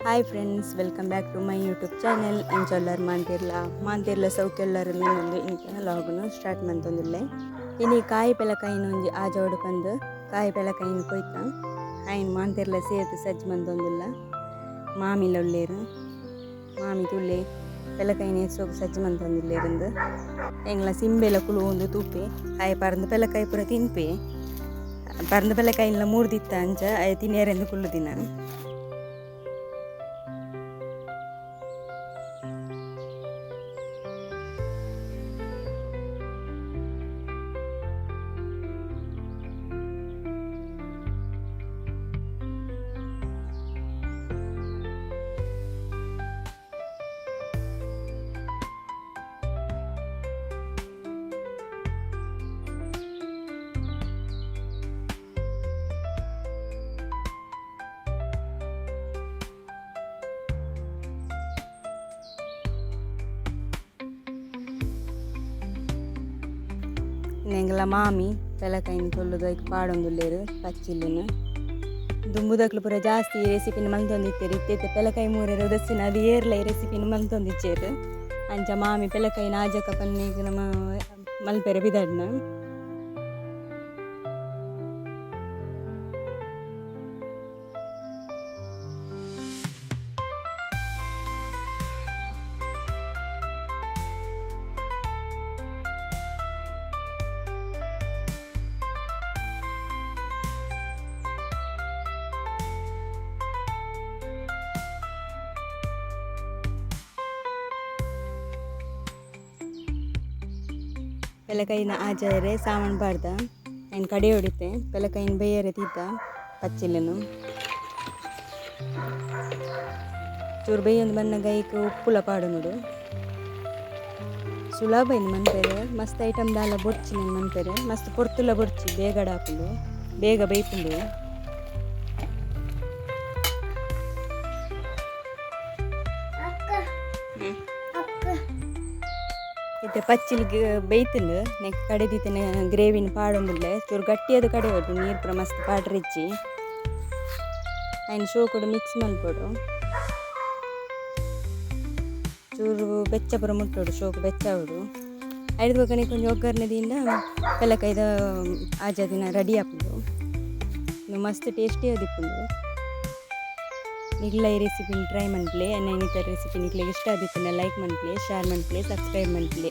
Hi friends, welcome back to my YouTube channel ಎಂಚೊಲ್ಲರ್ ಮಾಂತಿರ್ಲ ಸೌಖ್ಯಲ್ಲರಲ್ಲಿ ಒಂದು ಇಂಚಿನ ಲಾಗ್ನು ಸ್ಟಾರ್ಟ್ ಮಂತೊಂದುಲ್ಲೆ. ಇನಿ ಕಾಯಿ ಪೆಲಕಾಯಿನ ಒಂಜಿ ಆಜೋಡು ಪಂದು ಕಾಯಿ ಪೆಲಕಾಯಿನ ಕೊಯ್ತ ಆಯ್ನ ಮಾಂತಿರ್ಲ ಸೇರ್ತು ಸಜ್ಜು ಮಂತೊಂದುಲ್ಲ. ಮಾಮಿಲ ಉಳ್ಳೇರು ಮಾಮಿ ತುಳ್ಳೆ ಪೆಲಕಾಯಿನ ಎರ್ಸೋಗು ಸಜ್ಜು ಮಂತೊಂದುಲ್ಲೇರಂದು ಎಂಗ್ಲ ಸಿಂಬೆಲ ಕುಲು ಒಂದು ತೂಪೆ ಆಯ್ ಪರಂದು ಪೆಲಕಾಯಿ ಪೂರ ತಿನ್ಪೆ. ಪರಂದು ಪೆಲಕಾಯಿನ ಮೂರ್ದಿತ್ತ ಅಂಚ ಆಯ್ ತಿನ್ನೇರೆಂದು ಕುಲ್ಲು ದಿನ ಎಂಗ್ಲ ಮಾಮಿ ಪೆಲಕಾಯಿನ ತೊಲ್ಲುದು ಐಕ್ ಪಾಡೊಂದುಲ್ಲೇರು ಪಚ್ಚಿಲ್ಲುನು ದುಂಬುದಕ್ಲು ಪೂರ ಜಾಸ್ತಿ ರೆಸಿಪಿನ ಮಂತೊಂದಿತ್ತೇರು. ಇತ್ತೈತೆ ಪೆಲಕಾಯಿ ಮೂರೇರು ಉದಸ್ಸಿನ ಅದು ಏರ್ಲ ಈ ರೆಸಿಪಿನ ಮಂತೊಂದಿಚ್ಚೇರು. ಅಂಚ ಮಾಮಿ ಪೆಲಕಾಯಿನ ಆಜಕ ಪನ್ನೀಗ ನಮ್ಮ ಮಲ್ಪೆರೆ ಬಿದಡ್ನ ಪೆಲಕಾಯಿನ ಆಜರೆ ಸಾಮಾನು ಬಾರ್ದ ಆಯ್ನ ಕಡೆ ಹೊಡಿತೆ ಪೆಲಕಾಯಿನ ಬೇಯರೆ ತೀತ ಪಚ್ಚಿಲ್ಲನು ಚೂರು ಬೇಯೊಂದು ಬಣ್ಣಗ ಐಕ್ ಉಪ್ಪುಲ ಪಾಡು ಸುಲಭ ಇನ್ನು ಮನ್ಪೆರೆ ಮಸ್ತ್ ಐಟಮ್ ದಾಲ ಬೊಡ್ಚಿ ನೀನು ಮನ್ಪೆರೆ ಮಸ್ತ್ ಪೊರ್ತುಲ ಬೊಡ್ಚಿ ಬೇಗಡ ಹಾಕುಂಡು ಬೇಗ ಬೇಯ್ಪುಂಡು. ಇತ್ತೆ ಪಚ್ಚಿಲ್ಗೆ ಬೇಯ್ತುಂಡು ನೆಕ್ಸ್ಟ್ ಕಡೆದಿತ್ತನೆ ಗ್ರೇವಿನ ಪಾಡೊಂದುಲ್ಲೆ ಚೂರು ಗಟ್ಟಿಯಾದ ಕಡೆ ಹೊಡು ನೀರು ಪೂರ ಮಸ್ತ್ ಪಾಡ್ರಿಚ್ಚಿ ಆಯ್ನ ಶೋ ಕೂಡ ಮಿಕ್ಸ್ ಮಲ್ಪೊಡು ಚೂರು ಬೆಚ್ಚ ಪೂರ ಮುಟ್ಟೋಡು ಶೋಕು ಬೆಚ್ಚ ಹೊಡು ಐದು ಬಗ್ಗನೆ ಕೊಂಚ ಒಗ್ಗರಣೆದಿಂದ ಪೆಲಕಾಯ್ದ ಆಜ ದಿನ ರೆಡಿ ಹಾಕೋದು ಮಸ್ತ್ ಟೇಸ್ಟಿ ಆದಿಪ್ಪುಂಡು. ನಿಗ್ಲ ಈ ರೆಸಿಪಿನ ಟ್ರೈ ಮನ್ಪ್ಲೆ ಇನ್ನಿತರ ರೆಸಿಪಿ ನಿಗ್ಲಿಗೆ ಇಷ್ಟ ಆದಿತ್ತಂದ್ರೆ ಲೈಕ್ ಮನ್ಪ್ಲೆ, ಶೇರ್ ಮನ್ಪ್ಲೆ, ಸಬ್ಸ್ಕ್ರೈಬ್ ಮನ್ಪ್ಲೆ.